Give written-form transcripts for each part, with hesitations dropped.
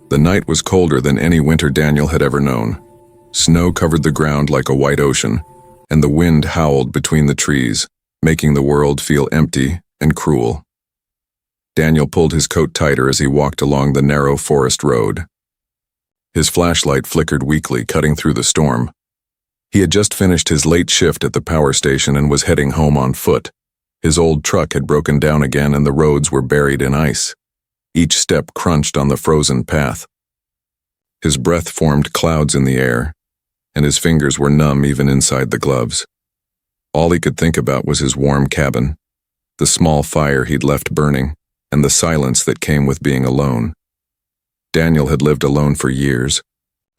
The night was colder than any winter Daniel had ever known. Snow covered the ground like a white ocean, and the wind howled between the trees, making the world feel empty and cruel. Daniel pulled his coat tighter as he walked along the narrow forest road. His flashlight flickered weakly, cutting through the storm. He had just finished his late shift at the power station and was heading home on foot. His old truck had broken down again and the roads were buried in ice. Each step crunched on the frozen path. His breath formed clouds in the air, and his fingers were numb even inside the gloves. All he could think about was his warm cabin, the small fire he'd left burning, and the silence that came with being alone. Daniel had lived alone for years,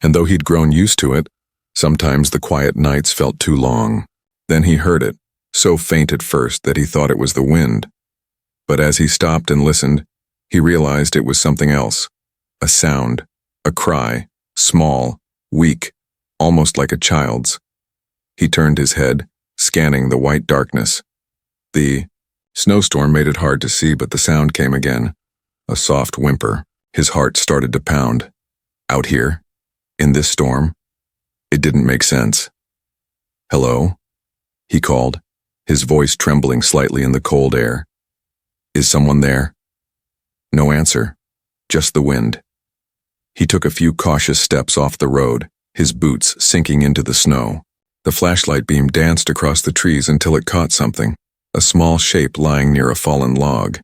and though he'd grown used to it, sometimes the quiet nights felt too long. Then he heard it, so faint at first that he thought it was the wind. But as he stopped and listened, he realized it was something else. A sound, a cry, small, weak, almost like a child's. He turned his head, scanning the white darkness. The snowstorm made it hard to see, but the sound came again, a soft whimper. His heart started to pound. Out here, in this storm, it didn't make sense. "Hello?" he called, his voice trembling slightly in the cold air. "Is someone there?" No answer, just the wind. He took a few cautious steps off the road, his boots sinking into the snow. The flashlight beam danced across the trees until it caught something, a small shape lying near a fallen log.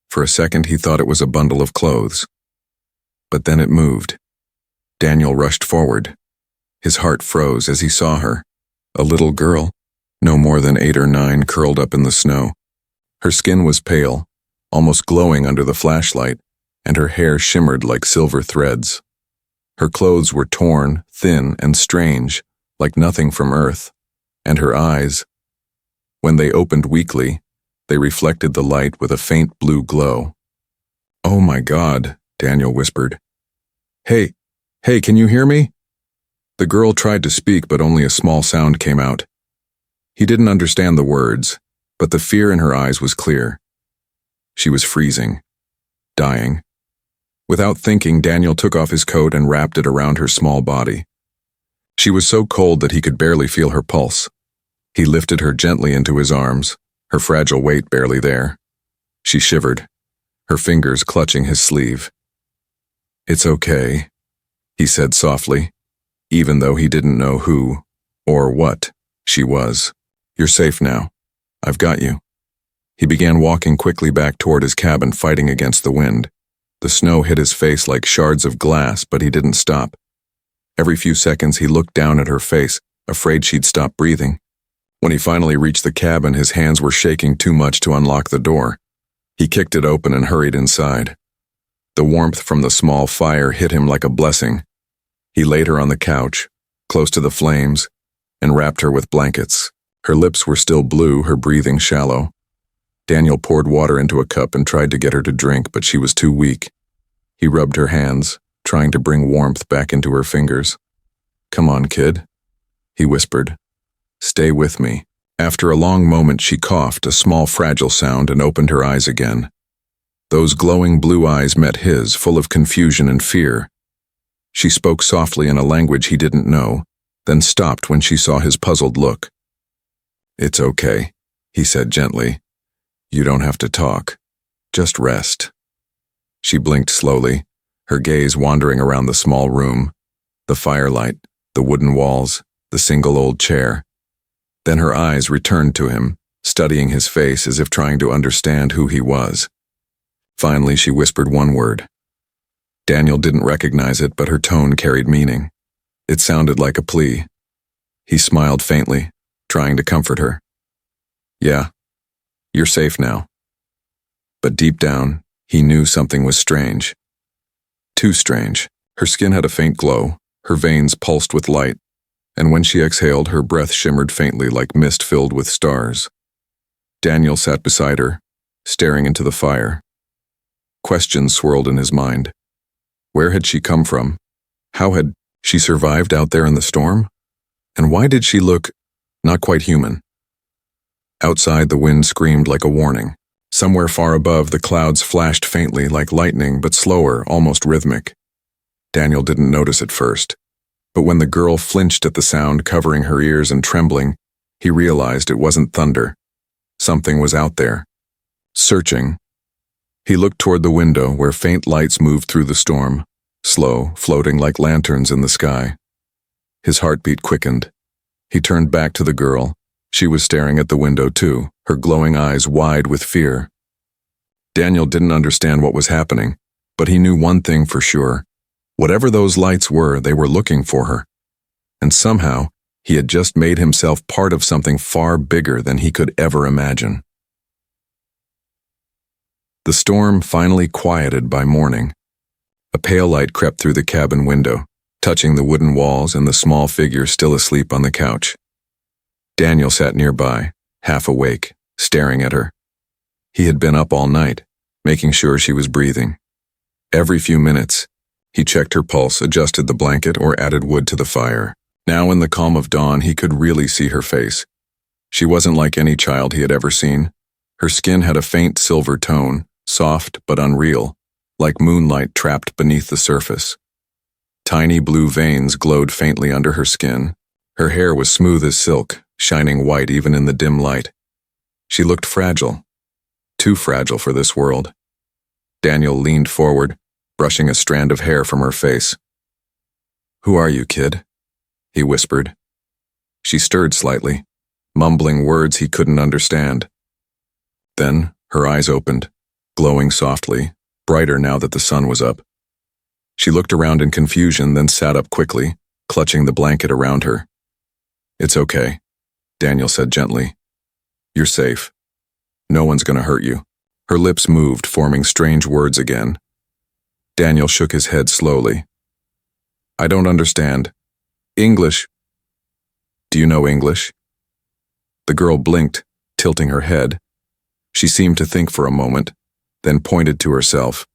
For a second he thought it was a bundle of clothes. But then it moved. Daniel rushed forward. His heart froze as he saw her, a little girl, no more than 8 or 9, curled up in the snow. Her skin was pale, almost glowing under the flashlight, and her hair shimmered like silver threads. Her clothes were torn, thin, and strange, like nothing from Earth, and her eyes, when they opened weakly, they reflected the light with a faint blue glow. "Oh my God," Daniel whispered. Hey, can you hear me?" The girl tried to speak, but only a small sound came out. He didn't understand the words, but the fear in her eyes was clear. She was freezing, dying. Without thinking, Daniel took off his coat and wrapped it around her small body. She was so cold that he could barely feel her pulse. He lifted her gently into his arms, her fragile weight barely there. She shivered, her fingers clutching his sleeve. "It's okay," he said softly, even though he didn't know who, or what, she was. "You're safe now. I've got you." He began walking quickly back toward his cabin, fighting against the wind. The snow hit his face like shards of glass, but he didn't stop. Every few seconds he looked down at her face, afraid she'd stop breathing. When he finally reached the cabin, his hands were shaking too much to unlock the door. He kicked it open and hurried inside. The warmth from the small fire hit him like a blessing. He laid her on the couch, close to the flames, and wrapped her with blankets. Her lips were still blue, her breathing shallow. Daniel poured water into a cup and tried to get her to drink, but she was too weak. He rubbed her hands, trying to bring warmth back into her fingers. "Come on, kid," he whispered. "Stay with me." After a long moment, she coughed, a small fragile sound, and opened her eyes again. Those glowing blue eyes met his, full of confusion and fear. She spoke softly in a language he didn't know, then stopped when she saw his puzzled look. "It's okay," he said gently. "You don't have to talk. Just rest." She blinked slowly, her gaze wandering around the small room, the firelight, the wooden walls, the single old chair. Then her eyes returned to him, studying his face as if trying to understand who he was. Finally, she whispered one word. Daniel didn't recognize it, but her tone carried meaning. It sounded like a plea. He smiled faintly, trying to comfort her. "Yeah, you're safe now." But deep down, he knew something was strange. Too strange. Her skin had a faint glow, her veins pulsed with light, and when she exhaled, her breath shimmered faintly like mist filled with stars. Daniel sat beside her, staring into the fire. Questions swirled in his mind. Where had she come from? How had she survived out there in the storm? And why did she look not quite human? Outside, the wind screamed like a warning. Somewhere far above, the clouds flashed faintly like lightning, but slower, almost rhythmic. Daniel didn't notice at first, but when the girl flinched at the sound covering her ears and trembling, he realized it wasn't thunder. Something was out there. Searching. He looked toward the window where faint lights moved through the storm, slow, floating like lanterns in the sky. His heartbeat quickened. He turned back to the girl. She was staring at the window too, her glowing eyes wide with fear. Daniel didn't understand what was happening, but he knew one thing for sure. Whatever those lights were, they were looking for her. And somehow, he had just made himself part of something far bigger than he could ever imagine. The storm finally quieted by morning. A pale light crept through the cabin window, touching the wooden walls and the small figure still asleep on the couch. Daniel sat nearby, half awake, staring at her. He had been up all night, making sure she was breathing. Every few minutes, he checked her pulse, adjusted the blanket, or added wood to the fire. Now in the calm of dawn, he could really see her face. She wasn't like any child he had ever seen. Her skin had a faint silver tone, soft but unreal, like moonlight trapped beneath the surface. Tiny blue veins glowed faintly under her skin. Her hair was smooth as silk, shining white even in the dim light. She looked fragile, too fragile for this world. Daniel leaned forward, brushing a strand of hair from her face. "Who are you, kid?" he whispered. She stirred slightly, mumbling words he couldn't understand. Then her eyes opened, glowing softly, brighter now that the sun was up. She looked around in confusion, then sat up quickly, clutching the blanket around her. "It's okay," Daniel said gently. "You're safe. No one's gonna hurt you." Her lips moved, forming strange words again. Daniel shook his head slowly. "I don't understand. English. Do you know English?" The girl blinked, tilting her head. She seemed to think for a moment, then pointed to herself.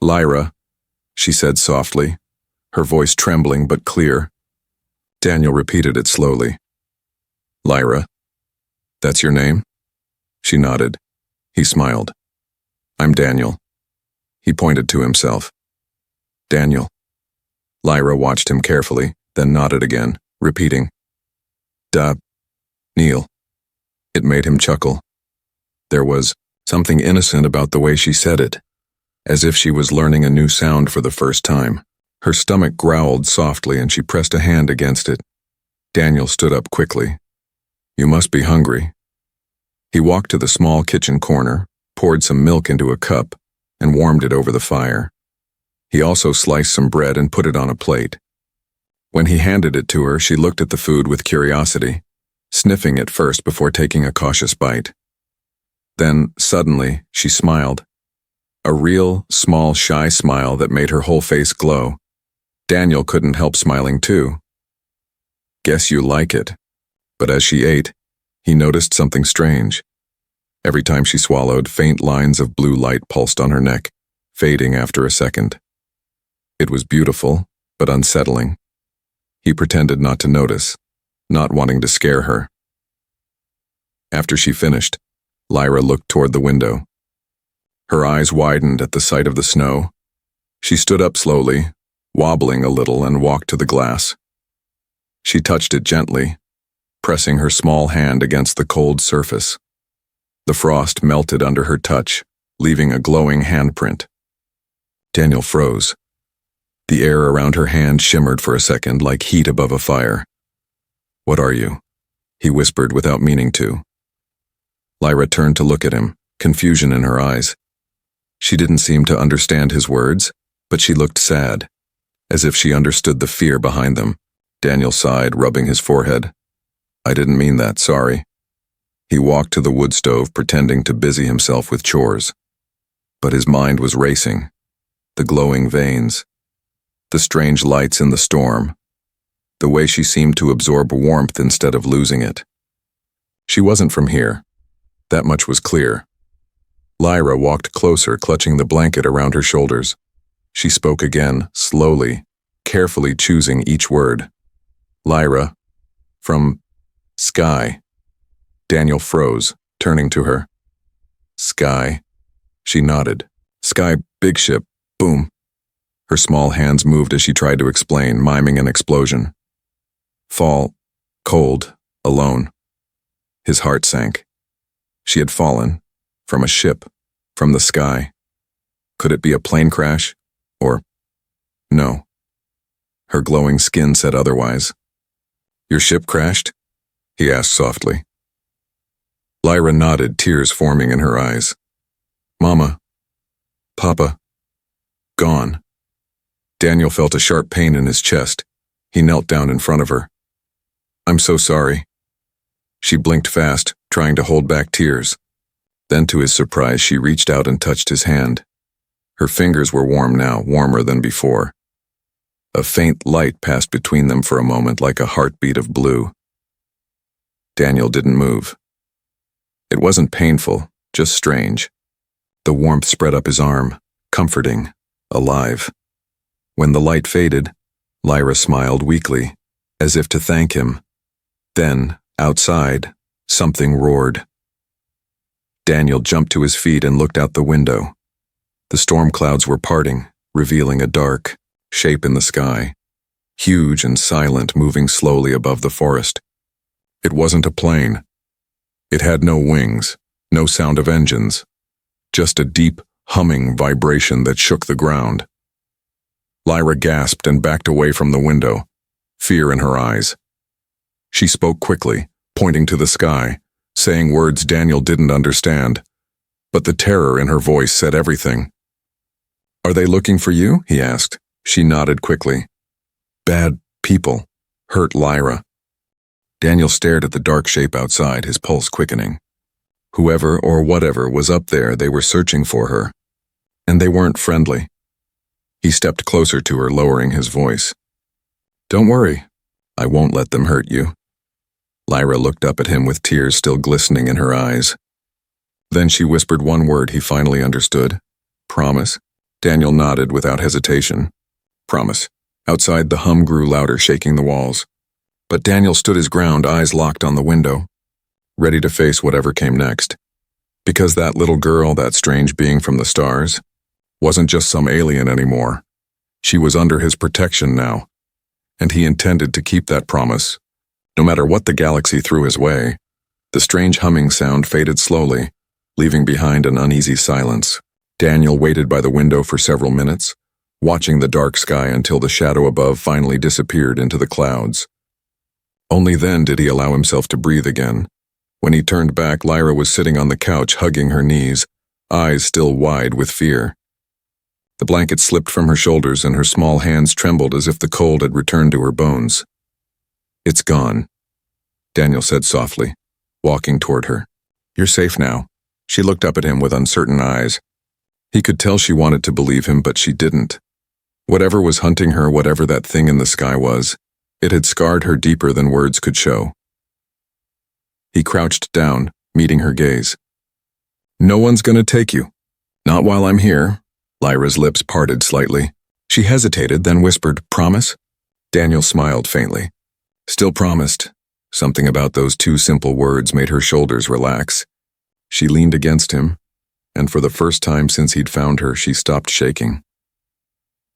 "Lyra," she said softly, her voice trembling but clear. Daniel repeated it slowly. "Lyra. That's your name?" She nodded. He smiled. "I'm Daniel." He pointed to himself. "Daniel." Lyra watched him carefully, then nodded again, repeating, Neil. It made him chuckle. There was something innocent about the way she said it, as if she was learning a new sound for the first time. Her stomach growled softly and she pressed a hand against it. Daniel stood up quickly. "You must be hungry." He walked to the small kitchen corner, poured some milk into a cup, and warmed it over the fire. He also sliced some bread and put it on a plate. When he handed it to her, she looked at the food with curiosity, sniffing it first before taking a cautious bite. Then, suddenly, she smiled. A real, small, shy smile that made her whole face glow. Daniel couldn't help smiling too. "Guess you like it." But as she ate, he noticed something strange. Every time she swallowed, faint lines of blue light pulsed on her neck, fading after a second. It was beautiful, but unsettling. He pretended not to notice, not wanting to scare her. After she finished, Lyra looked toward the window. Her eyes widened at the sight of the snow. She stood up slowly, wobbling a little, and walked to the glass. She touched it gently, pressing her small hand against the cold surface. The frost melted under her touch, leaving a glowing handprint. Daniel froze. The air around her hand shimmered for a second like heat above a fire. "What are you?" he whispered without meaning to. Lyra turned to look at him, confusion in her eyes. She didn't seem to understand his words, but she looked sad, as if she understood the fear behind them. Daniel sighed, rubbing his forehead. "I didn't mean that, sorry." He walked to the wood stove, pretending to busy himself with chores. But his mind was racing. The glowing veins, the strange lights in the storm, the way she seemed to absorb warmth instead of losing it. She wasn't from here. That much was clear. Lyra walked closer, clutching the blanket around her shoulders. She spoke again, slowly, carefully choosing each word. "Lyra, from Sky." Daniel froze, turning to her. "Sky?" She nodded. "Sky, big ship, boom." Her small hands moved as she tried to explain, miming an explosion. Fall, cold, alone. His heart sank. She had fallen, from a ship, from the sky. Could it be a plane crash? Or, no. Her glowing skin said otherwise. Your ship crashed? He asked softly. Lyra nodded, tears forming in her eyes. Mama. Papa. Gone. Daniel felt a sharp pain in his chest. He knelt down in front of her. I'm so sorry. She blinked fast, trying to hold back tears. Then, to his surprise, she reached out and touched his hand. Her fingers were warm now, warmer than before. A faint light passed between them for a moment like a heartbeat of blue. Daniel didn't move. It wasn't painful, just strange. The warmth spread up his arm, comforting, alive. When the light faded, Lyra smiled weakly, as if to thank him. Then, outside, something roared. Daniel jumped to his feet and looked out the window. The storm clouds were parting, revealing a dark shape in the sky, huge and silent, moving slowly above the forest. It wasn't a plane. It had no wings, no sound of engines, just a deep, humming vibration that shook the ground. Lyra gasped and backed away from the window, fear in her eyes. She spoke quickly, pointing to the sky, saying words Daniel didn't understand, but the terror in her voice said everything. Are they looking for you? He asked. She nodded quickly. Bad people, hurt Lyra. Daniel stared at the dark shape outside, his pulse quickening. Whoever or whatever was up there, they were searching for her. And they weren't friendly. He stepped closer to her, lowering his voice. Don't worry. I won't let them hurt you. Lyra looked up at him with tears still glistening in her eyes. Then she whispered one word he finally understood. Promise. Daniel nodded without hesitation. Promise. Outside, the hum grew louder, shaking the walls. But Daniel stood his ground, eyes locked on the window, ready to face whatever came next. Because that little girl, that strange being from the stars, wasn't just some alien anymore. She was under his protection now, and he intended to keep that promise. No matter what the galaxy threw his way, the strange humming sound faded slowly, leaving behind an uneasy silence. Daniel waited by the window for several minutes, watching the dark sky until the shadow above finally disappeared into the clouds. Only then did he allow himself to breathe again. When he turned back, Lyra was sitting on the couch, hugging her knees, eyes still wide with fear. The blanket slipped from her shoulders and her small hands trembled as if the cold had returned to her bones. It's gone, Daniel said softly, walking toward her. You're safe now. She looked up at him with uncertain eyes. He could tell she wanted to believe him, but she didn't. Whatever was hunting her, whatever that thing in the sky was, it had scarred her deeper than words could show. He crouched down, meeting her gaze. No one's gonna take you. Not while I'm here. Lyra's lips parted slightly. She hesitated, then whispered, Promise? Daniel smiled faintly. Still promised. Something about those two simple words made her shoulders relax. She leaned against him, and for the first time since he'd found her, she stopped shaking.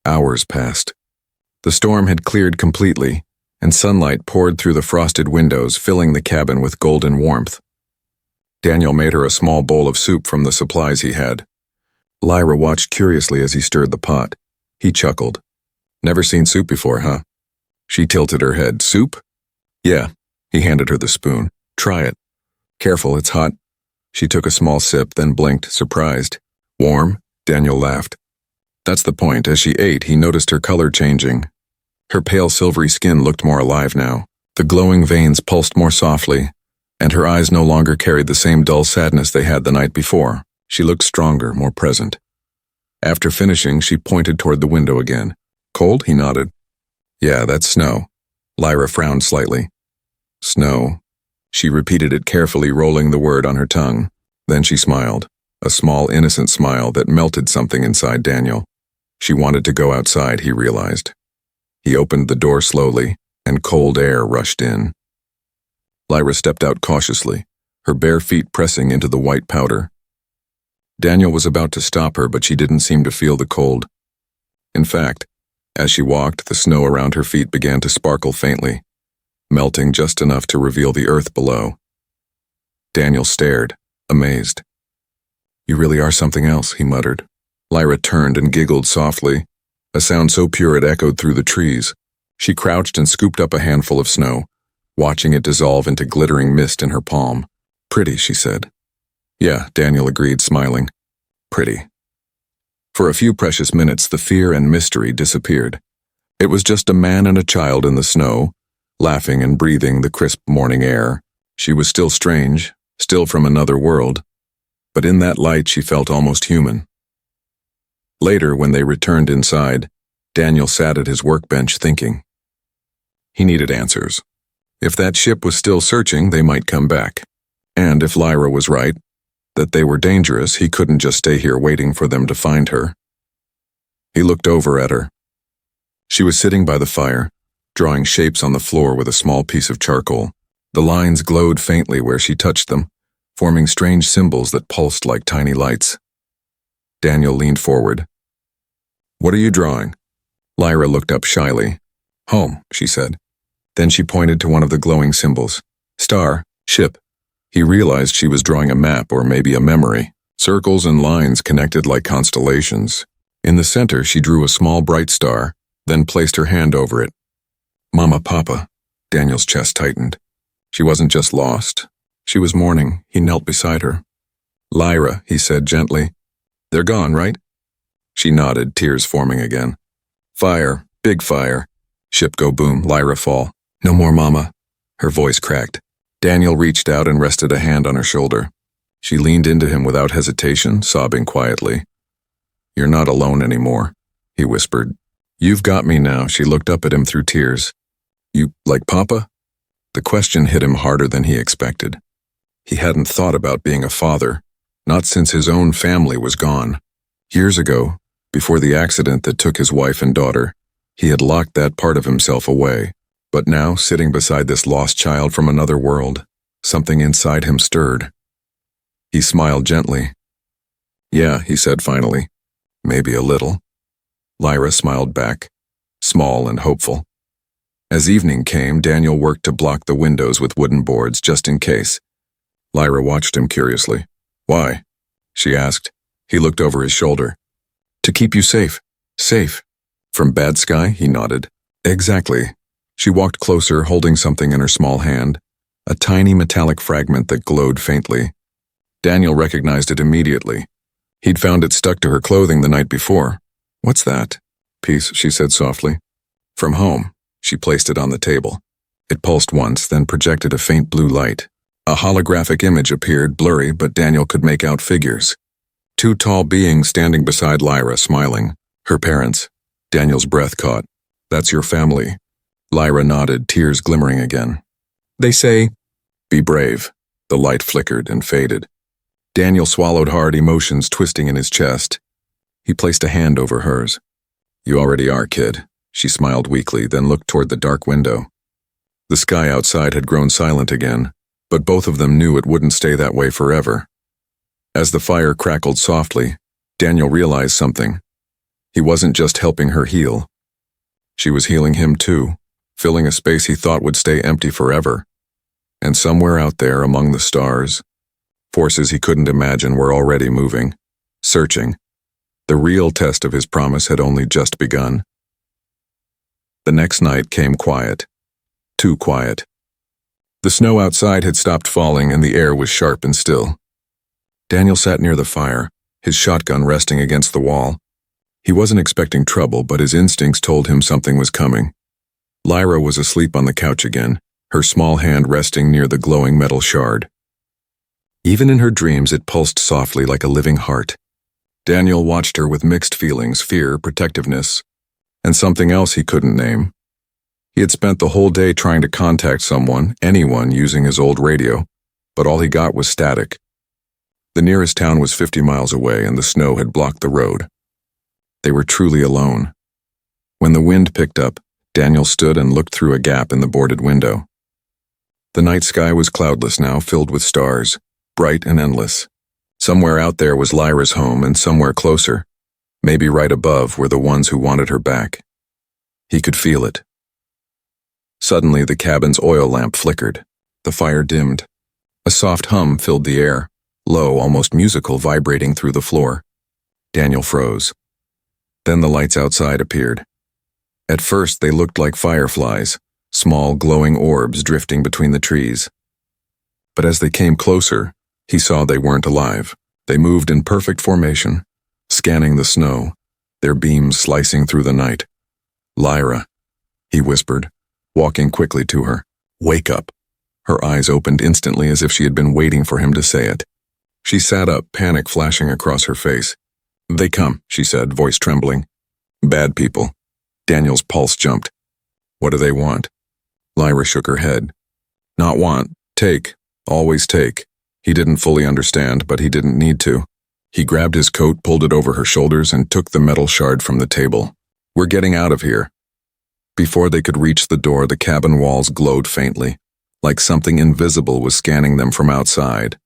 Hours passed. The storm had cleared completely, and sunlight poured through the frosted windows, filling the cabin with golden warmth. Daniel made her a small bowl of soup from the supplies he had. Lyra watched curiously as he stirred the pot. He chuckled. Never seen soup before, huh? She tilted her head. Soup? Yeah. He handed her the spoon. Try it. Careful, it's hot. She took a small sip, then blinked, surprised. Warm? Daniel laughed. That's the point. As she ate, he noticed her color changing. Her pale silvery skin looked more alive now. The glowing veins pulsed more softly, and her eyes no longer carried the same dull sadness they had the night before. She looked stronger, more present. After finishing, she pointed toward the window again. Cold? He nodded. Yeah, that's snow. Lyra frowned slightly. Snow. She repeated it carefully, rolling the word on her tongue. Then she smiled, a small, innocent smile that melted something inside Daniel. She wanted to go outside, he realized. He opened the door slowly, and cold air rushed in. Lyra stepped out cautiously, her bare feet pressing into the white powder. Daniel was about to stop her, but she didn't seem to feel the cold. In fact, as she walked, the snow around her feet began to sparkle faintly, melting just enough to reveal the earth below. Daniel stared, amazed. "You really are something else," he muttered. Lyra turned and giggled softly, a sound so pure it echoed through the trees. She crouched and scooped up a handful of snow, watching it dissolve into glittering mist in her palm. "Pretty," she said. "Yeah," Daniel agreed, smiling. "Pretty." For a few precious minutes, the fear and mystery disappeared. It was just a man and a child in the snow, laughing and breathing the crisp morning air. She was still strange, still from another world, but in that light she felt almost human. Later, when they returned inside, Daniel sat at his workbench thinking. He needed answers. If that ship was still searching, they might come back. And if Lyra was right, that they were dangerous, he couldn't just stay here waiting for them to find her. He looked over at her. She was sitting by the fire, drawing shapes on the floor with a small piece of charcoal. The lines glowed faintly where she touched them, forming strange symbols that pulsed like tiny lights. Daniel leaned forward. "What are you drawing?" Lyra looked up shyly. "Home," she said. Then she pointed to one of the glowing symbols. "Star, ship." He realized she was drawing a map or maybe a memory. Circles and lines connected like constellations. In the center, she drew a small bright star, then placed her hand over it. "Mama, Papa." Daniel's chest tightened. She wasn't just lost. She was mourning. He knelt beside her. "Lyra," he said gently. "They're gone, right?" She nodded, tears forming again. "Fire, big fire. Ship go boom, Lyra fall. No more, Mama." Her voice cracked. Daniel reached out and rested a hand on her shoulder. She leaned into him without hesitation, sobbing quietly. "You're not alone anymore," he whispered. "You've got me now." She looked up at him through tears. "You, like Papa?" The question hit him harder than he expected. He hadn't thought about being a father, not since his own family was gone. Years ago, before the accident that took his wife and daughter, he had locked that part of himself away. But now, sitting beside this lost child from another world, something inside him stirred. He smiled gently. "Yeah," he said finally. "Maybe a little." Lyra smiled back, small and hopeful. As evening came, Daniel worked to block the windows with wooden boards just in case. Lyra watched him curiously. "Why?" she asked. He looked over his shoulder. "To keep you safe." "Safe? From bad sky?" He nodded. "Exactly." She walked closer, holding something in her small hand, a tiny metallic fragment that glowed faintly. Daniel recognized it immediately. He'd found it stuck to her clothing the night before. "What's that?" "Piece," she said softly. "From home." She placed it on the table. It pulsed once, then projected a faint blue light. A holographic image appeared, blurry, but Daniel could make out figures. Two tall beings standing beside Lyra, smiling. Her parents. Daniel's breath caught. "That's your family." Lyra nodded, tears glimmering again. "They say, be brave." The light flickered and faded. Daniel swallowed hard, emotions twisting in his chest. He placed a hand over hers. "You already are, kid." She smiled weakly, then looked toward the dark window. The sky outside had grown silent again, but both of them knew it wouldn't stay that way forever. As the fire crackled softly, Daniel realized something. He wasn't just helping her heal. She was healing him too, filling a space he thought would stay empty forever. And somewhere out there among the stars, forces he couldn't imagine were already moving, searching. The real test of his promise had only just begun. The next night came quiet. Too quiet. The snow outside had stopped falling and the air was sharp and still. Daniel sat near the fire, his shotgun resting against the wall. He wasn't expecting trouble, but his instincts told him something was coming. Lyra was asleep on the couch again, her small hand resting near the glowing metal shard. Even in her dreams, it pulsed softly like a living heart. Daniel watched her with mixed feelings, fear, protectiveness, and something else he couldn't name. He had spent the whole day trying to contact someone, anyone, using his old radio, but all he got was static. The nearest town was 50 miles away and the snow had blocked the road. They were truly alone. When the wind picked up, Daniel stood and looked through a gap in the boarded window. The night sky was cloudless now, filled with stars, bright and endless. Somewhere out there was Lyra's home, and somewhere closer, Maybe right above were the ones who wanted her back. He could feel it. Suddenly, the cabin's oil lamp flickered. The fire dimmed. A soft hum filled the air, low, almost musical, vibrating through the floor. Daniel froze. Then the lights outside appeared. At first, they looked like fireflies, small, glowing orbs drifting between the trees. But as they came closer, he saw they weren't alive. They moved in perfect formation, scanning the snow, their beams slicing through the night. "Lyra," he whispered, walking quickly to her. "Wake up." Her eyes opened instantly as if she had been waiting for him to say it. She sat up, panic flashing across her face. "They come," she said, voice trembling. "Bad people." Daniel's pulse jumped. "What do they want?" Lyra shook her head. "Not want, take, always take." He didn't fully understand, but he didn't need to. He grabbed his coat, pulled it over her shoulders, and took the metal shard from the table. "We're getting out of here." Before they could reach the door, the cabin walls glowed faintly, like something invisible was scanning them from outside.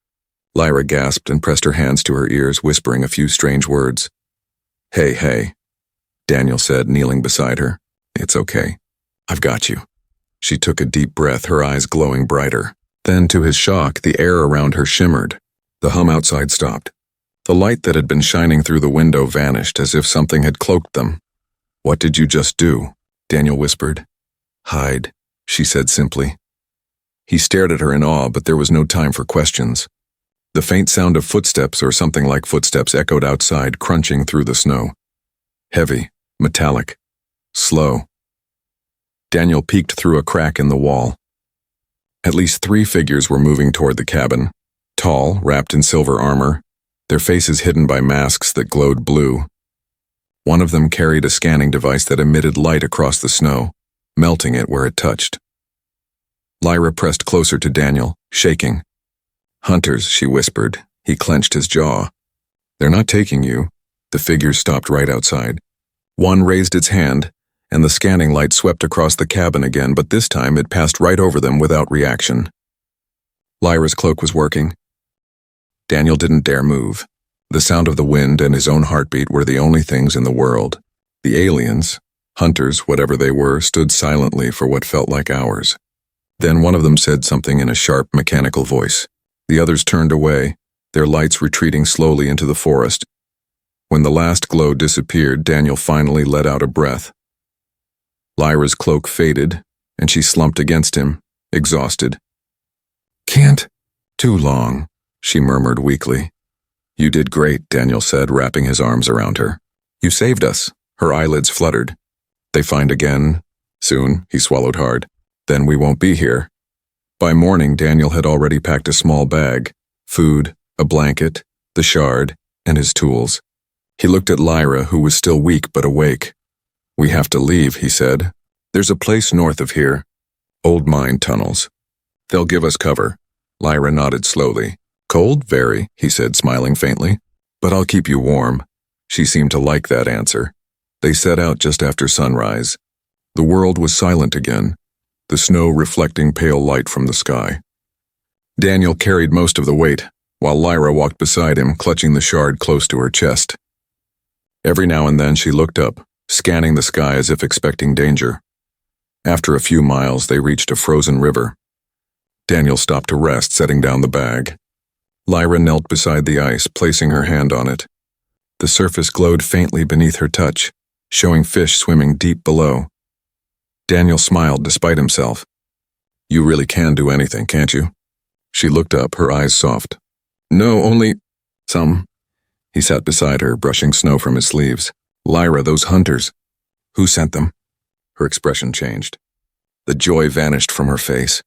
Lyra gasped and pressed her hands to her ears, whispering a few strange words. "Hey, hey," Daniel said, kneeling beside her. "It's okay. I've got you." She took a deep breath, her eyes glowing brighter. Then, to his shock, the air around her shimmered. The hum outside stopped. The light that had been shining through the window vanished, as if something had cloaked them. "What did you just do?" Daniel whispered. "Hide," she said simply. He stared at her in awe, but there was no time for questions. The faint sound of footsteps, or something like footsteps, echoed outside, crunching through the snow. Heavy, metallic, slow. Daniel peeked through a crack in the wall. At least 3 figures were moving toward the cabin, tall, wrapped in silver armor, their faces hidden by masks that glowed blue. One of them carried a scanning device that emitted light across the snow, melting it where it touched. Lyra pressed closer to Daniel, shaking. "Hunters," she whispered. He clenched his jaw. "They're not taking you." The figures stopped right outside. One raised its hand, and the scanning light swept across the cabin again, but this time it passed right over them without reaction. Lyra's cloak was working. Daniel didn't dare move. The sound of the wind and his own heartbeat were the only things in the world. The aliens, hunters, whatever they were, stood silently for what felt like hours. Then one of them said something in a sharp, mechanical voice. The others turned away, their lights retreating slowly into the forest. When the last glow disappeared, Daniel finally let out a breath. Lyra's cloak faded, and she slumped against him, exhausted. "Can't. Too long," she murmured weakly. "You did great," Daniel said, wrapping his arms around her. "You saved us." Her eyelids fluttered. "They find again?" "Soon," he swallowed hard. "Then we won't be here." By morning, Daniel had already packed a small bag, food, a blanket, the shard, and his tools. He looked at Lyra, who was still weak but awake. "We have to leave," he said. "There's a place north of here. Old mine tunnels. They'll give us cover." Lyra nodded slowly. "Cold? Very," he said, smiling faintly. "But I'll keep you warm." She seemed to like that answer. They set out just after sunrise. The world was silent again, the snow reflecting pale light from the sky. Daniel carried most of the weight, while Lyra walked beside him, clutching the shard close to her chest. Every now and then she looked up, scanning the sky as if expecting danger. After a few miles, they reached a frozen river. Daniel stopped to rest, setting down the bag. Lyra knelt beside the ice, placing her hand on it. The surface glowed faintly beneath her touch, showing fish swimming deep below. Daniel smiled despite himself. "You really can do anything, can't you?" She looked up, her eyes soft. "No, only some." He sat beside her, brushing snow from his sleeves. "Lyra, those hunters. Who sent them?" Her expression changed. The joy vanished from her face.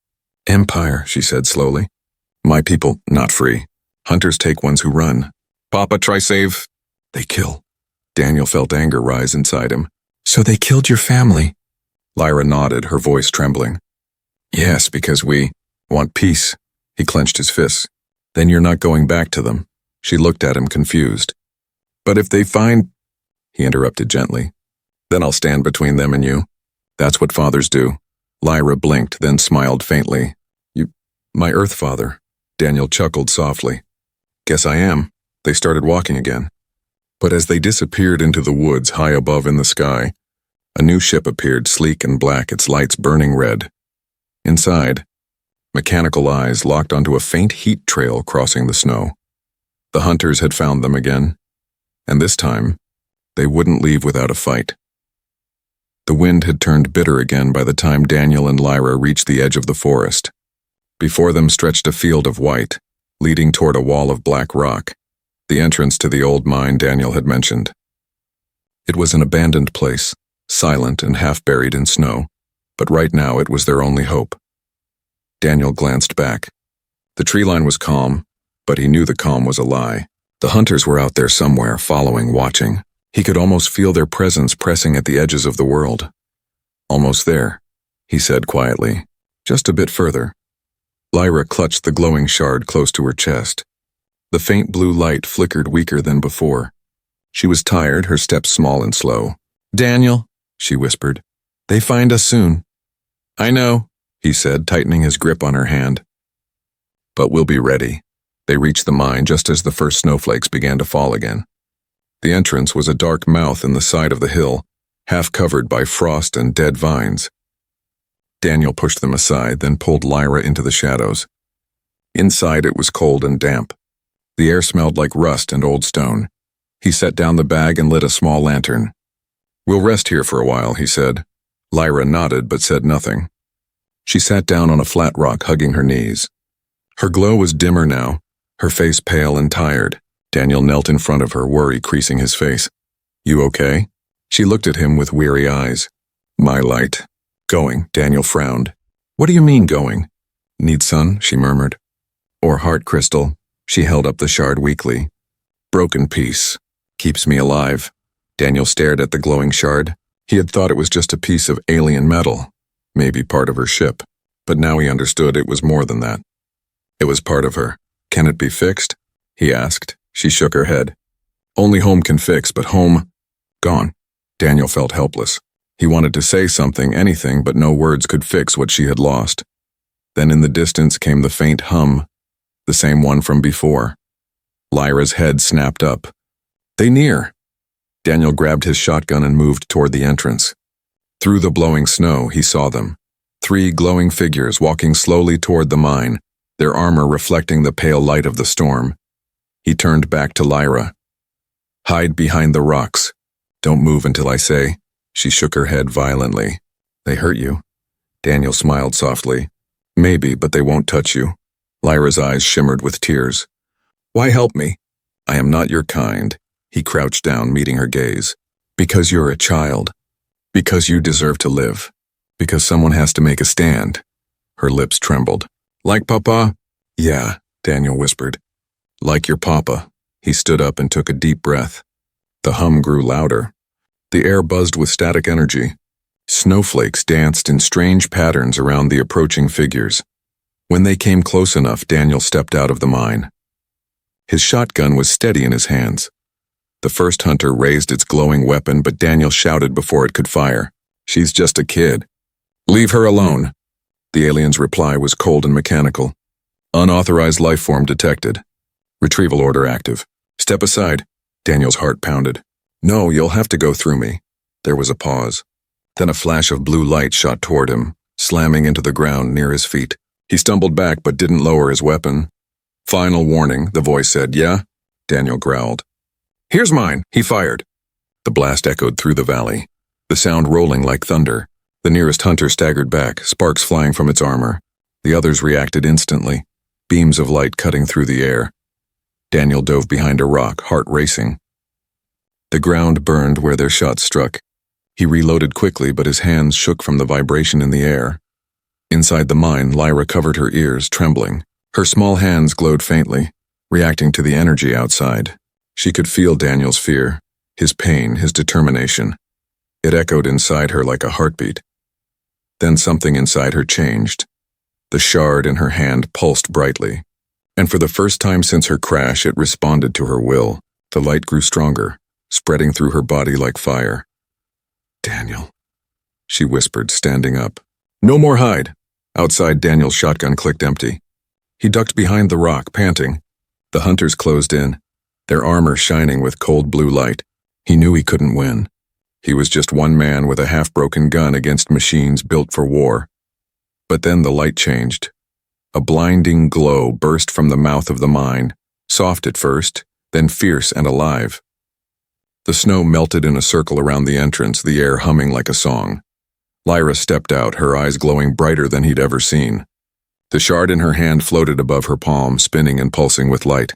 "Empire," she said slowly. "My people, not free. Hunters take ones who run. Papa, try save." "They kill." Daniel felt anger rise inside him. "So they killed your family?" Lyra nodded, her voice trembling. "Yes, because we want peace." He clenched his fists. "Then you're not going back to them." She looked at him, confused. "But if they find—" He interrupted gently. "Then I'll stand between them and you. That's what fathers do." Lyra blinked, then smiled faintly. My Earth father." Daniel chuckled softly. "Guess I am." They started walking again. But as they disappeared into the woods high above in the sky, a new ship appeared, sleek and black, its lights burning red. Inside, mechanical eyes locked onto a faint heat trail crossing the snow. The hunters had found them again, and this time, they wouldn't leave without a fight. The wind had turned bitter again by the time Daniel and Lyra reached the edge of the forest. Before them stretched a field of white, leading toward a wall of black rock, the entrance to the old mine Daniel had mentioned. It was an abandoned place, silent and half buried in snow, but right now it was their only hope. Daniel glanced back. The tree line was calm, but he knew the calm was a lie. The hunters were out there somewhere, following, watching. He could almost feel their presence pressing at the edges of the world. "Almost there," he said quietly. "Just a bit further." Lyra clutched the glowing shard close to her chest. The faint blue light flickered weaker than before. She was tired, her steps small and slow. "Daniel," she whispered, "they find us soon." "I know," he said, tightening his grip on her hand. "But we'll be ready." They reached the mine just as the first snowflakes began to fall again. The entrance was a dark mouth in the side of the hill, half covered by frost and dead vines. Daniel pushed them aside, then pulled Lyra into the shadows. Inside it was cold and damp. The air smelled like rust and old stone. He set down the bag and lit a small lantern. "We'll rest here for a while," he said. Lyra nodded but said nothing. She sat down on a flat rock, hugging her knees. Her glow was dimmer now, her face pale and tired. Daniel knelt in front of her, worry creasing his face. "You okay?" She looked at him with weary eyes. "My light." "Going," Daniel frowned. "What do you mean, going?" "Need sun," she murmured. "Or heart crystal." She held up the shard weakly. "Broken piece. Keeps me alive." Daniel stared at the glowing shard. He had thought it was just a piece of alien metal, maybe part of her ship, but now he understood it was more than that. It was part of her. "Can it be fixed?" he asked. She shook her head. "Only home can fix, but home, gone." Daniel felt helpless. He wanted to say something, anything, but no words could fix what she had lost. Then in the distance came the faint hum, the same one from before. Lyra's head snapped up. "They near." Daniel grabbed his shotgun and moved toward the entrance. Through the blowing snow, he saw them. 3 glowing figures walking slowly toward the mine, their armor reflecting the pale light of the storm. He turned back to Lyra. "Hide behind the rocks. Don't move until I say." She shook her head violently. "They hurt you?" Daniel smiled softly. "Maybe, but they won't touch you." Lyra's eyes shimmered with tears. "Why help me?" "I am not your kind." He crouched down, meeting her gaze. "Because you're a child. Because you deserve to live. Because someone has to make a stand." Her lips trembled. "Like Papa?" "Yeah," Daniel whispered. "Like your papa." He stood up and took a deep breath. The hum grew louder. The air buzzed with static energy. Snowflakes danced in strange patterns around the approaching figures. When they came close enough, Daniel stepped out of the mine. His shotgun was steady in his hands. The first hunter raised its glowing weapon, but Daniel shouted before it could fire. "She's just a kid. Leave her alone." The alien's reply was cold and mechanical. "Unauthorized life form detected. Retrieval order active. Step aside." Daniel's heart pounded. "No, you'll have to go through me." There was a pause. Then a flash of blue light shot toward him, slamming into the ground near his feet. He stumbled back but didn't lower his weapon. "Final warning," the voice said. "Yeah?" Daniel growled. "Here's mine," he fired. The blast echoed through the valley, the sound rolling like thunder. The nearest hunter staggered back, sparks flying from its armor. The others reacted instantly, beams of light cutting through the air. Daniel dove behind a rock, heart racing. The ground burned where their shots struck. He reloaded quickly, but his hands shook from the vibration in the air. Inside the mine, Lyra covered her ears, trembling. Her small hands glowed faintly, reacting to the energy outside. She could feel Daniel's fear, his pain, his determination. It echoed inside her like a heartbeat. Then something inside her changed. The shard in her hand pulsed brightly. And for the first time since her crash, it responded to her will. The light grew stronger, spreading through her body like fire. "Daniel," she whispered, standing up. "No more hide." Outside, Daniel's shotgun clicked empty. He ducked behind the rock, panting. The hunters closed in. their armor shining with cold blue light. He knew he couldn't win. He was just one man with a half-broken gun against machines built for war. But then the light changed. A blinding glow burst from the mouth of the mine, soft at first, then fierce and alive. The snow melted in a circle around the entrance, the air humming like a song. Lyra stepped out, her eyes glowing brighter than he'd ever seen. The shard in her hand floated above her palm, spinning and pulsing with light.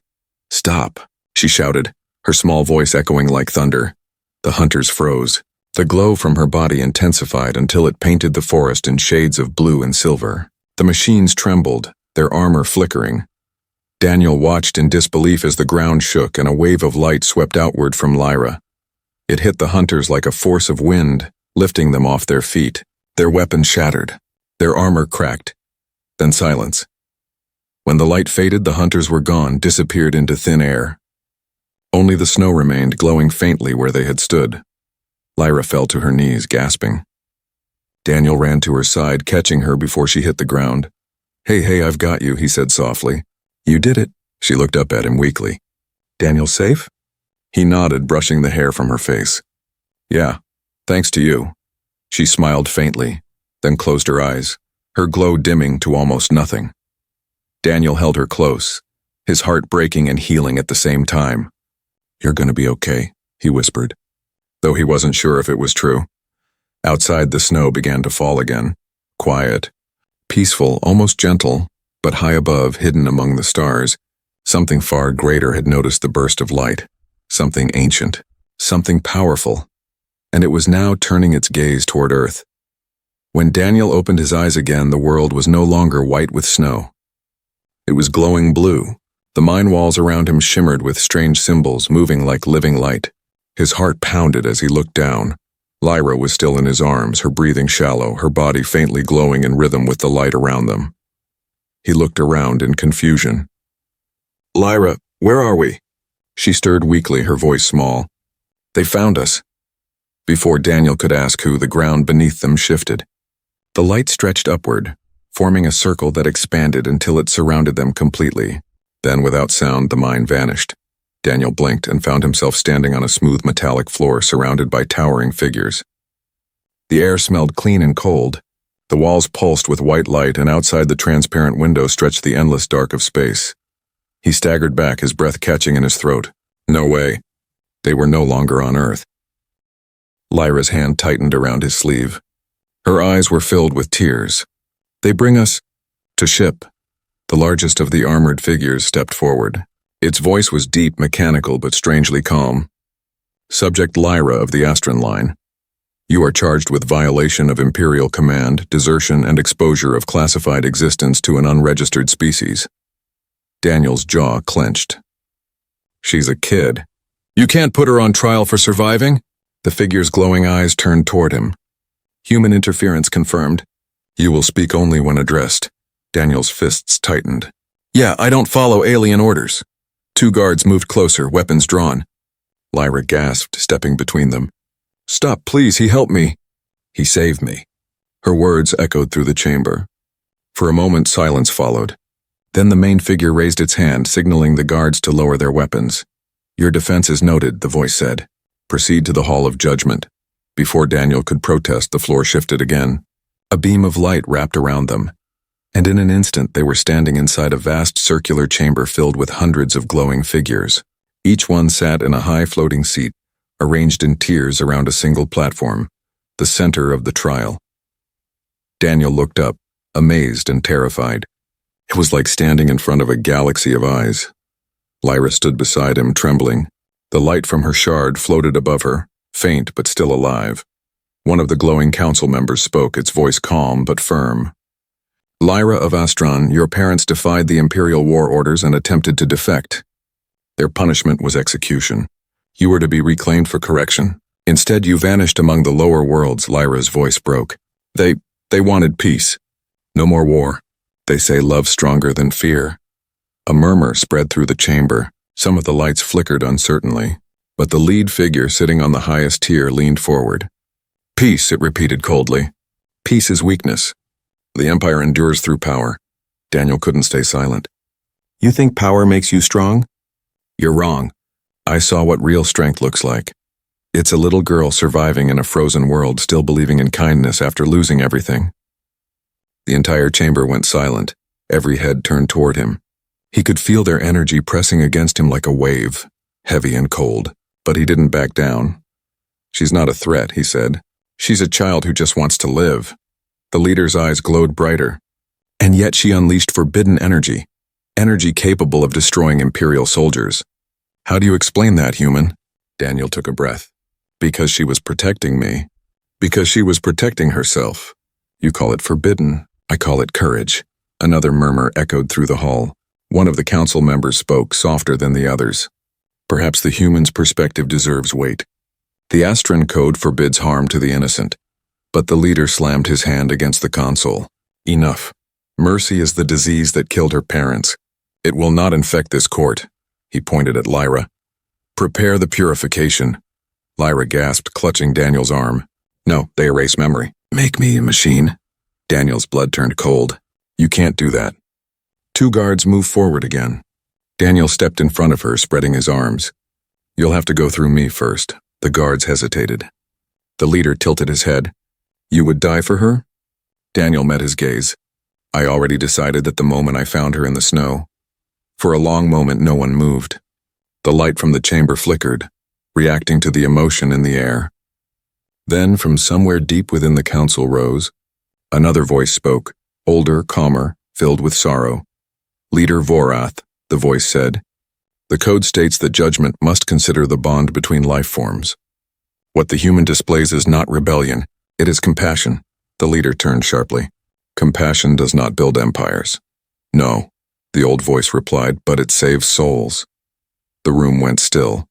"Stop," she shouted, her small voice echoing like thunder. The hunters froze. The glow from her body intensified until it painted the forest in shades of blue and silver. The machines trembled, their armor flickering. Daniel watched in disbelief as the ground shook and a wave of light swept outward from Lyra. It hit the hunters like a force of wind, lifting them off their feet. Their weapons shattered. Their armor cracked. Then silence. When the light faded, the hunters were gone, disappeared into thin air. Only the snow remained, glowing faintly where they had stood. Lyra fell to her knees, gasping. Daniel ran to her side, catching her before she hit the ground. Hey, I've got you," he said softly. "You did it." She looked up at him weakly. "Daniel safe?" He nodded, brushing the hair from her face. "Yeah, thanks to you." She smiled faintly, then closed her eyes, her glow dimming to almost nothing. Daniel held her close, his heart breaking and healing at the same time. "You're gonna be okay," he whispered, though he wasn't sure if it was true. Outside, the snow began to fall again, quiet, peaceful, almost gentle, but high above, hidden among the stars, something far greater had noticed the burst of light, something ancient, something powerful, and it was now turning its gaze toward Earth. When Daniel opened his eyes again, the world was no longer white with snow. It was glowing blue. The mine walls around him shimmered with strange symbols, moving like living light. His heart pounded as he looked down. Lyra was still in his arms, her breathing shallow, her body faintly glowing in rhythm with the light around them. He looked around in confusion. "Lyra, where are we?" She stirred weakly, her voice small. "They found us." Before Daniel could ask who, the ground beneath them shifted. The light stretched upward, forming a circle that expanded until it surrounded them completely. Then, without sound, the mine vanished. Daniel blinked and found himself standing on a smooth metallic floor surrounded by towering figures. The air smelled clean and cold. The walls pulsed with white light, and outside the transparent window stretched the endless dark of space. He staggered back, his breath catching in his throat. No way. They were no longer on Earth. Lyra's hand tightened around his sleeve. Her eyes were filled with tears. "They bring us to ship." The largest of the armored figures stepped forward. Its voice was deep, mechanical, but strangely calm. "Subject Lyra of the Astron Line. You are charged with violation of Imperial command, desertion, and exposure of classified existence to an unregistered species." Daniel's jaw clenched. "She's a kid. You can't put her on trial for surviving?" The figure's glowing eyes turned toward him. "Human interference confirmed. You will speak only when addressed." Daniel's fists tightened. "Yeah, I don't follow alien orders." Two guards moved closer, weapons drawn. Lyra gasped, stepping between them. "Stop, please, he helped me." "He saved me." Her words echoed through the chamber. For a moment, silence followed. Then the main figure raised its hand, signaling the guards to lower their weapons. "Your defense is noted," the voice said. "Proceed to the Hall of Judgment." Before Daniel could protest, the floor shifted again. A beam of light wrapped around them, and in an instant they were standing inside a vast circular chamber filled with hundreds of glowing figures. Each one sat in a high floating seat, arranged in tiers around a single platform, the center of the trial. Daniel looked up, amazed and terrified. It was like standing in front of a galaxy of eyes. Lyra stood beside him, trembling. The light from her shard floated above her, faint but still alive. One of the glowing council members spoke, its voice calm but firm. "Lyra of Astron, your parents defied the Imperial war orders and attempted to defect. Their punishment was execution. You were to be reclaimed for correction. Instead, you vanished among the lower worlds." Lyra's voice broke. They wanted peace. No more war. They say love's stronger than fear." A murmur spread through the chamber. Some of the lights flickered uncertainly, but the lead figure sitting on the highest tier leaned forward. "Peace," it repeated coldly. "Peace is weakness. The Empire endures through power." Daniel couldn't stay silent. "You think power makes you strong?" "You're wrong. I saw what real strength looks like. It's a little girl surviving in a frozen world, still believing in kindness after losing everything. The entire chamber went silent, every head turned toward him. He could feel their energy pressing against him like a wave, heavy and cold, but he didn't back down. She's not a threat, he said. She's a child who just wants to live. The leader's eyes glowed brighter. And yet she unleashed forbidden energy capable of destroying Imperial soldiers. How do you explain that, human? Daniel took a breath. Because she was protecting me. Because she was protecting herself. You call it forbidden. I call it courage. Another murmur echoed through the hall. One of the council members spoke, softer than the others. Perhaps the human's perspective deserves weight. The Astran code forbids harm to the innocent. But the leader slammed his hand against the console. Enough. Mercy is the disease that killed her parents. It will not infect this court. He pointed at Lyra. Prepare the purification. Lyra gasped, clutching Daniel's arm. No, they erase memory. Make me a machine. Daniel's blood turned cold. You can't do that. Two guards moved forward again. Daniel stepped in front of her, spreading his arms. You'll have to go through me first. The guards hesitated. The leader tilted his head. You would die for her? Daniel met his gaze. I already decided that the moment I found her in the snow. For a long moment, no one moved. The light from the chamber flickered, reacting to the emotion in the air. Then, from somewhere deep within the council rose. Another voice spoke, older, calmer, filled with sorrow. Leader Vorath, the voice said. The code states that judgment must consider the bond between life forms. What the human displays is not rebellion, it is compassion. The leader turned sharply. Compassion does not build empires. No, the old voice replied, but it saves souls. The room went still.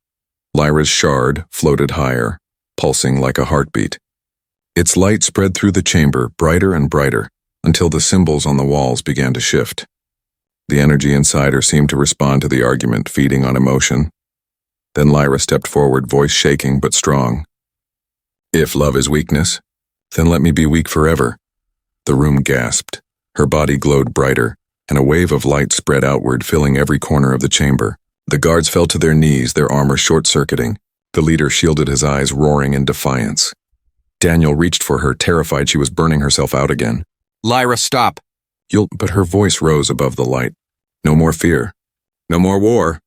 Lyra's shard floated higher, pulsing like a heartbeat. Its light spread through the chamber, brighter and brighter, until the symbols on the walls began to shift. The energy inside her seemed to respond to the argument, feeding on emotion. Then Lyra stepped forward, voice shaking but strong. If love is weakness, then let me be weak forever. The room gasped. Her body glowed brighter, and a wave of light spread outward, filling every corner of the chamber. The guards fell to their knees, their armor short-circuiting. The leader shielded his eyes, roaring in defiance. Daniel reached for her, terrified she was burning herself out again. Lyra, stop! But her voice rose above the light. No more fear. No more war.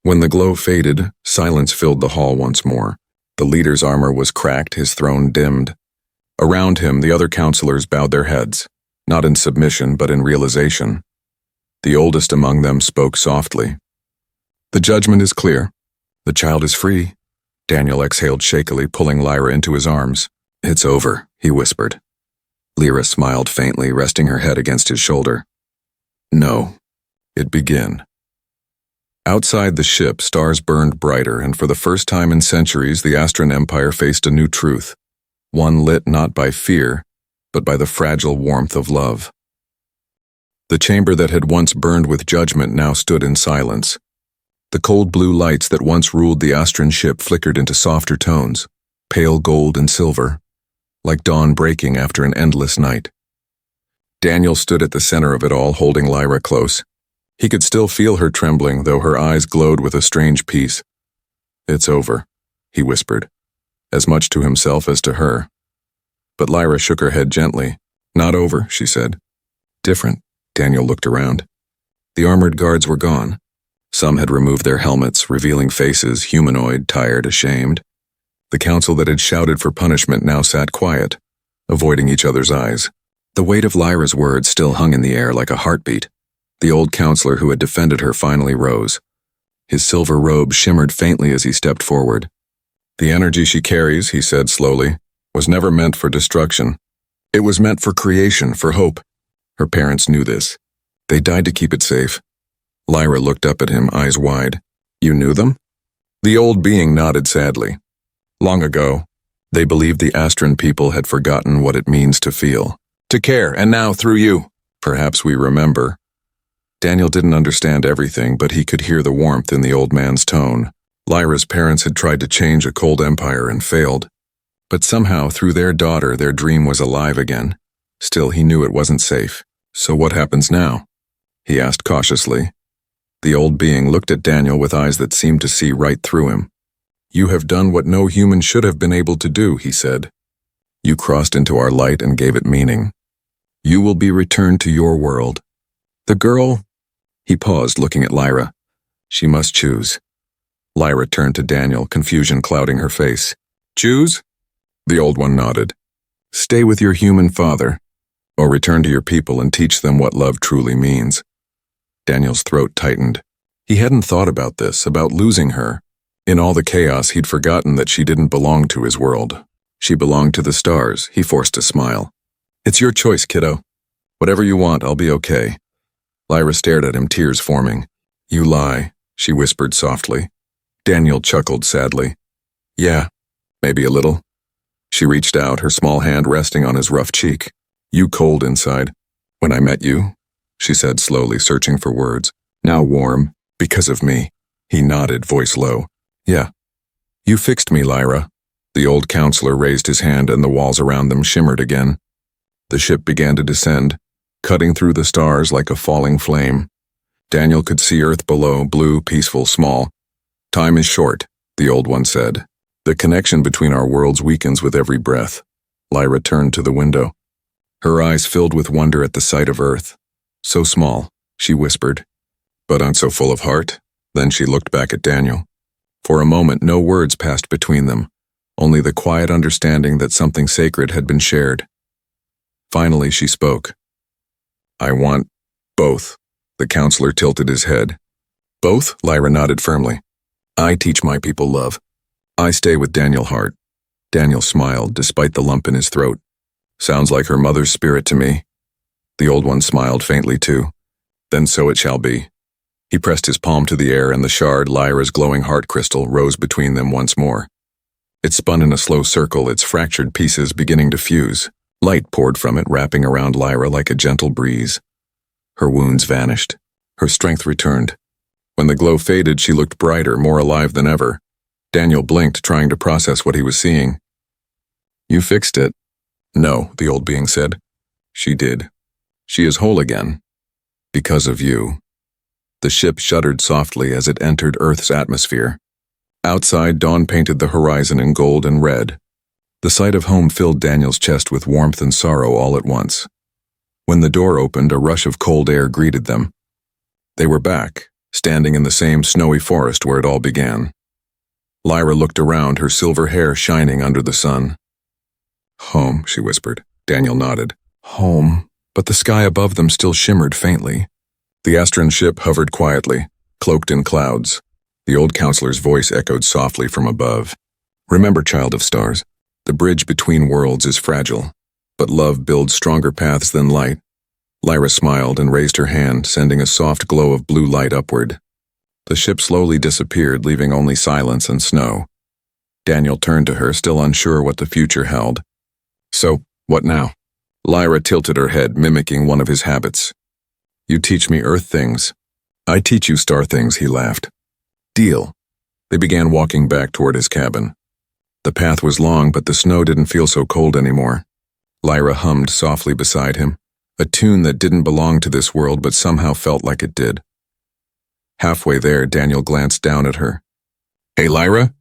When the glow faded, silence filled the hall once more. The leader's armor was cracked, his throne dimmed. Around him, the other counselors bowed their heads, not in submission, but in realization. The oldest among them spoke softly. The judgment is clear. The child is free. Daniel exhaled shakily, pulling Lyra into his arms. It's over, he whispered. Lyra smiled faintly, resting her head against his shoulder. No, it began. Outside the ship, stars burned brighter, and for the first time in centuries, the Astran Empire faced a new truth. One lit not by fear, but by the fragile warmth of love. The chamber that had once burned with judgment now stood in silence. The cold blue lights that once ruled the Astran ship flickered into softer tones, pale gold and silver, like dawn breaking after an endless night. Daniel stood at the center of it all, holding Lyra close. He could still feel her trembling, though her eyes glowed with a strange peace. It's over, he whispered, as much to himself as to her. But Lyra shook her head gently. Not over, she said. Different. Daniel looked around. The armored guards were gone. Some had removed their helmets, revealing faces, humanoid, tired, ashamed. The council that had shouted for punishment now sat quiet, avoiding each other's eyes. The weight of Lyra's words still hung in the air like a heartbeat. The old counselor who had defended her finally rose. His silver robe shimmered faintly as he stepped forward. The energy she carries, he said slowly, was never meant for destruction. It was meant for creation, for hope. Her parents knew this. They died to keep it safe. Lyra looked up at him, eyes wide. You knew them? The old being nodded sadly. Long ago, they believed the Astran people had forgotten what it means to feel, to care, and now through you. Perhaps we remember. Daniel didn't understand everything, but he could hear the warmth in the old man's tone. Lyra's parents had tried to change a cold empire and failed. But somehow, through their daughter, their dream was alive again. Still, he knew it wasn't safe. So what happens now? He asked cautiously. The old being looked at Daniel with eyes that seemed to see right through him. "You have done what no human should have been able to do," he said. "You crossed into our light and gave it meaning. You will be returned to your world." The girl... He paused, looking at Lyra. She must choose. Lyra turned to Daniel, confusion clouding her face. "Choose?" The old one nodded. "Stay with your human father, or return to your people and teach them what love truly means." Daniel's throat tightened. He hadn't thought about this, about losing her. In all the chaos, he'd forgotten that she didn't belong to his world. She belonged to the stars. He forced a smile. "It's your choice, kiddo. Whatever you want, I'll be okay." Lyra stared at him, tears forming. "You lie," she whispered softly. Daniel chuckled sadly. "Yeah, maybe a little." She reached out, her small hand resting on his rough cheek. "You cold inside. When I met you," she said slowly, searching for words. "Now warm, because of me." He nodded, voice low. "Yeah. You fixed me, Lyra." The old counselor raised his hand and the walls around them shimmered again. The ship began to descend, cutting through the stars like a falling flame. Daniel could see Earth below, blue, peaceful, small. "Time is short," the old one said. "The connection between our worlds weakens with every breath." Lyra turned to the window. Her eyes filled with wonder at the sight of Earth. "So small," she whispered, "but aren't so full of heart." Then she looked back at Daniel. For a moment, no words passed between them, only the quiet understanding that something sacred had been shared. Finally, she spoke. "I want both." The counselor tilted his head. "Both?" Lyra nodded firmly. "I teach my people love. I stay with Daniel Hart." Daniel smiled, despite the lump in his throat. "Sounds like her mother's spirit to me." The old one smiled faintly too. "Then so it shall be." He pressed his palm to the air and the shard, Lyra's glowing heart crystal, rose between them once more. It spun in a slow circle, its fractured pieces beginning to fuse. Light poured from it, wrapping around Lyra like a gentle breeze. Her wounds vanished. Her strength returned. When the glow faded, she looked brighter, more alive than ever. Daniel blinked, trying to process what he was seeing. "You fixed it." "No," the old being said. "She did. She is whole again. Because of you." The ship shuddered softly as it entered Earth's atmosphere. Outside, dawn painted the horizon in gold and red. The sight of home filled Daniel's chest with warmth and sorrow all at once. When the door opened, a rush of cold air greeted them. They were back, standing in the same snowy forest where it all began. Lyra looked around, her silver hair shining under the sun. "Home," she whispered. Daniel nodded. "Home." But the sky above them still shimmered faintly. The Astron ship hovered quietly, cloaked in clouds. The old counselor's voice echoed softly from above. "Remember, child of stars, the bridge between worlds is fragile, but love builds stronger paths than light." Lyra smiled and raised her hand, sending a soft glow of blue light upward. The ship slowly disappeared, leaving only silence and snow. Daniel turned to her, still unsure what the future held. "So, what now?" Lyra tilted her head, mimicking one of his habits. "You teach me Earth things. I teach you star things," he laughed. "Deal." They began walking back toward his cabin. The path was long, but the snow didn't feel so cold anymore. Lyra hummed softly beside him, a tune that didn't belong to this world but somehow felt like it did. Halfway there, Daniel glanced down at her. "Hey, Lyra?"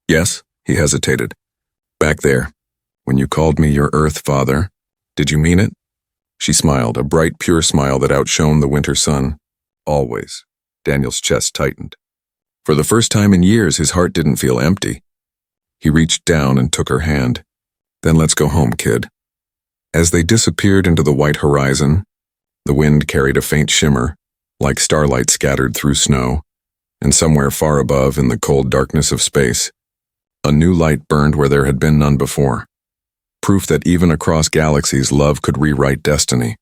"Yes," he hesitated. "Back there. When you called me your Earth father, did you mean it?" She smiled, a bright, pure smile that outshone the winter sun. "Always." Daniel's chest tightened. For the first time in years, his heart didn't feel empty. He reached down and took her hand. "Then let's go home, kid." As they disappeared into the white horizon, the wind carried a faint shimmer, like starlight scattered through snow, and somewhere far above, in the cold darkness of space, a new light burned where there had been none before. Proof that even across galaxies, love could rewrite destiny.